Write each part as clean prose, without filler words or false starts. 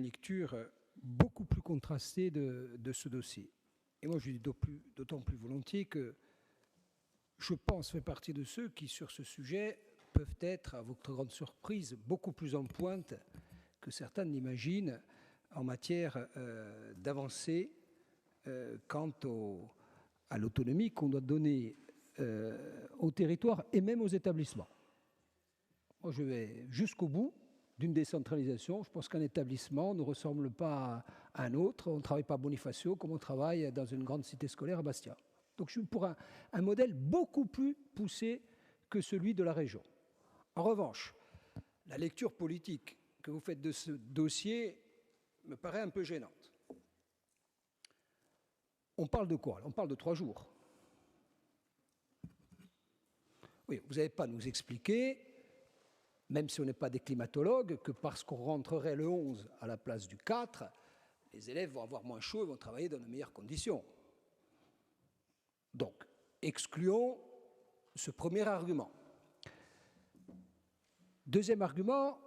lecture beaucoup plus contrastée de ce dossier. Et moi, je dis d'autant plus volontiers que je pense faire partie de ceux qui, sur ce sujet, peuvent être, à votre grande surprise, beaucoup plus en pointe que certains n'imaginent en matière d'avancée quant à l'autonomie qu'on doit donner au territoire et même aux établissements. Moi, je vais jusqu'au bout d'une décentralisation. Je pense qu'un établissement ne ressemble pas à un autre. On ne travaille pas à Bonifacio comme on travaille dans une grande cité scolaire à Bastia. Donc je suis pour un modèle beaucoup plus poussé que celui de la région. En revanche, la lecture politique que vous faites de ce dossier me paraît un peu gênante. On parle de quoi? On parle de 3 jours. Oui, vous n'allez pas nous expliquer, même si on n'est pas des climatologues, que parce qu'on rentrerait le 11 à la place du 4, les élèves vont avoir moins chaud et vont travailler dans de meilleures conditions. Donc, excluons ce premier argument. Deuxième argument,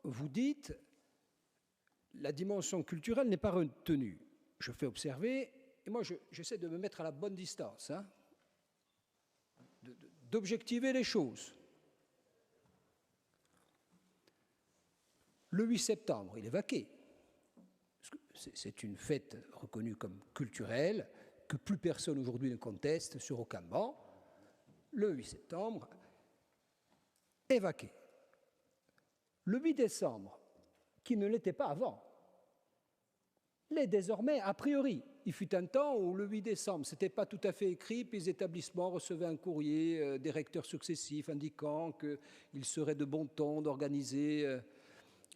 vous dites la dimension culturelle n'est pas retenue. Je fais observer, et moi j'essaie de me mettre à la bonne distance, d'objectiver les choses. Le 8 septembre, il est vaqué. C'est une fête reconnue comme culturelle, que plus personne aujourd'hui ne conteste sur aucun banc. Le 8 septembre est vaqué. Le 8 décembre, qui ne l'était pas avant, l'est désormais a priori. Il fut un temps où le 8 décembre, ce n'était pas tout à fait écrit, puis les établissements recevaient un courrier des recteurs successifs indiquant qu'il serait de bon ton d'organiser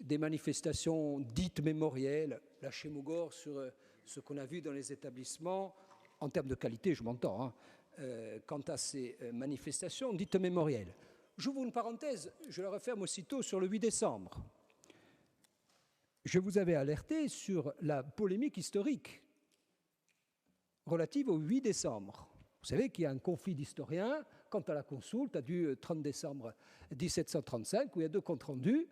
des manifestations dites mémorielles. Là, chez Mougor, sur ce qu'on a vu dans les établissements, en termes de qualité, je m'entends, quant à ces manifestations dites mémorielles. J'ouvre une parenthèse, je la referme aussitôt sur le 8 décembre. Je vous avais alerté sur la polémique historique relative au 8 décembre. Vous savez qu'il y a un conflit d'historiens quant à la consulte du 30 décembre 1735, où il y a 2 comptes rendus.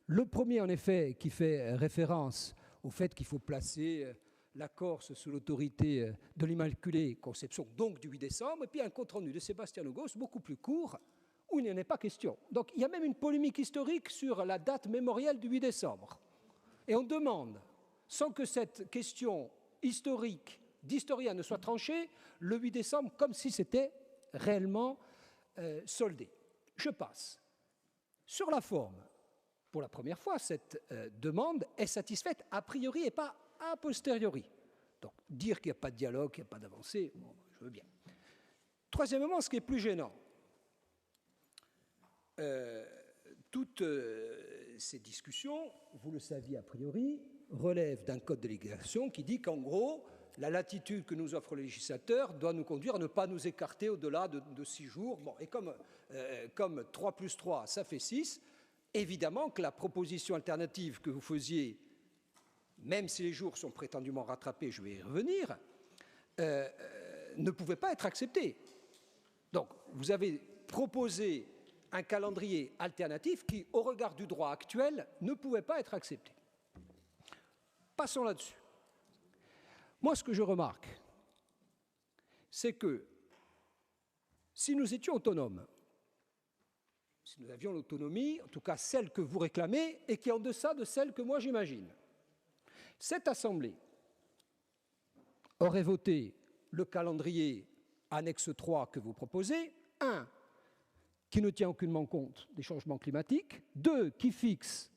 Le premier, en effet, qui fait référence au fait qu'il faut placer la Corse sous l'autorité de l'Immaculée Conception, donc du 8 décembre, et puis un compte rendu de Sébastien Logos, beaucoup plus court, où il n'y en est pas question. Donc il y a même une polémique historique sur la date mémorielle du 8 décembre. Et on demande, sans que cette question historique d'historien ne soit tranchée, le 8 décembre comme si c'était réellement soldé. Je passe. Sur la forme, pour la première fois, cette demande est satisfaite a priori et pas a posteriori. Donc dire qu'il n'y a pas de dialogue, qu'il n'y a pas d'avancée, bon, je veux bien. Troisièmement, ce qui est plus gênant, toutes ces discussions, vous le saviez a priori, relèvent d'un code de législation qui dit qu'en gros, la latitude que nous offre le législateur doit nous conduire à ne pas nous écarter au-delà de 6 jours. Bon, et comme 3 plus 3, ça fait 6, évidemment que la proposition alternative que vous faisiez, même si les jours sont prétendument rattrapés, je vais y revenir, ne pouvait pas être acceptée. Donc, vous avez proposé un calendrier alternatif qui, au regard du droit actuel, ne pouvait pas être accepté. Passons là-dessus. Moi, ce que je remarque, c'est que si nous étions autonomes, si nous avions l'autonomie, en tout cas celle que vous réclamez, et qui est en deçà de celle que moi j'imagine, cette Assemblée aurait voté le calendrier annexe 3 que vous proposez, 1, qui ne tient aucunement compte des changements climatiques, 2, qui fixe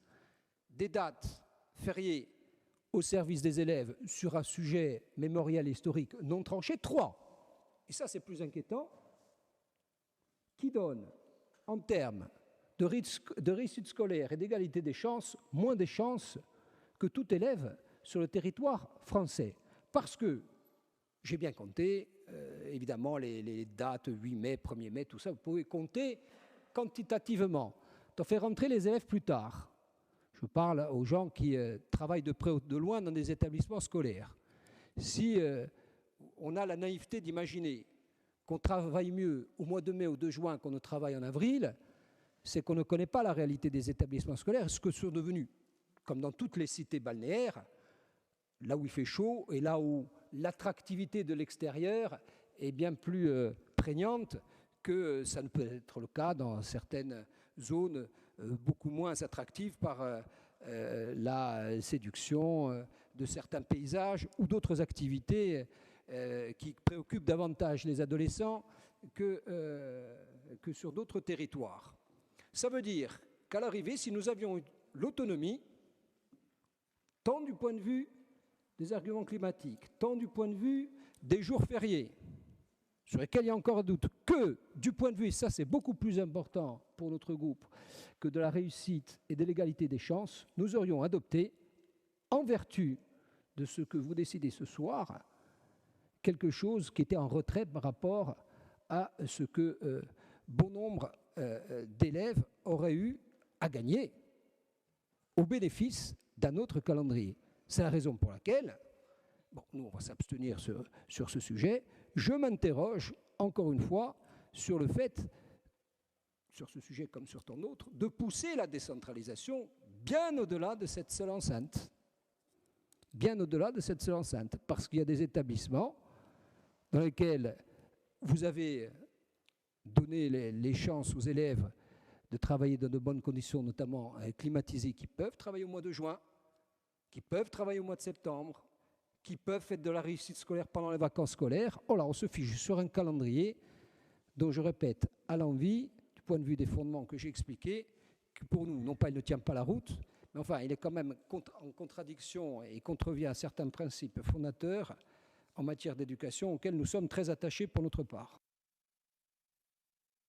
des dates fériées au service des élèves sur un sujet mémoriel et historique non tranché, 3, et ça c'est plus inquiétant, qui donne en termes de réussite scolaire et d'égalité des chances, moins des chances que tout élève sur le territoire français. Parce que, j'ai bien compté, évidemment, les dates 8 mai, 1er mai, tout ça, vous pouvez compter quantitativement. On fait rentrer les élèves plus tard. Je parle aux gens qui travaillent de près ou de loin dans des établissements scolaires. Si on a la naïveté d'imaginer qu'on travaille mieux au mois de mai ou de juin qu'on ne travaille en avril, c'est qu'on ne connaît pas la réalité des établissements scolaires, ce que sont devenus comme dans toutes les cités balnéaires, là où il fait chaud et là où l'attractivité de l'extérieur est bien plus prégnante que ça ne peut être le cas dans certaines zones beaucoup moins attractives par la séduction de certains paysages ou d'autres activités qui préoccupent davantage les adolescents que sur d'autres territoires. Ça veut dire qu'à l'arrivée, si nous avions eu l'autonomie, tant du point de vue des arguments climatiques, tant du point de vue des jours fériés, sur lesquels il y a encore un doute, que du point de vue, et ça c'est beaucoup plus important pour notre groupe, que de la réussite et de l'égalité des chances, nous aurions adopté, en vertu de ce que vous décidez ce soir, quelque chose qui était en retrait par rapport à ce que bon nombre d'élèves auraient eu à gagner au bénéfice d'un autre calendrier. C'est la raison pour laquelle, bon, nous on va s'abstenir sur ce sujet, je m'interroge encore une fois sur le fait, sur ce sujet comme sur tant d'autres, de pousser la décentralisation bien au-delà de cette seule enceinte. Bien au-delà de cette seule enceinte, parce qu'il y a des établissements dans lesquels vous avez donné les chances aux élèves de travailler dans de bonnes conditions, notamment climatisées, qui peuvent travailler au mois de juin, qui peuvent travailler au mois de septembre, qui peuvent faire de la réussite scolaire pendant les vacances scolaires. Oh là, on se fiche sur un calendrier dont, je répète, à l'envi, du point de vue des fondements que j'ai expliqués, que pour nous, non pas il ne tient pas la route, mais enfin, il est quand même en contradiction et contrevient à certains principes fondateurs en matière d'éducation auxquels nous sommes très attachés pour notre part.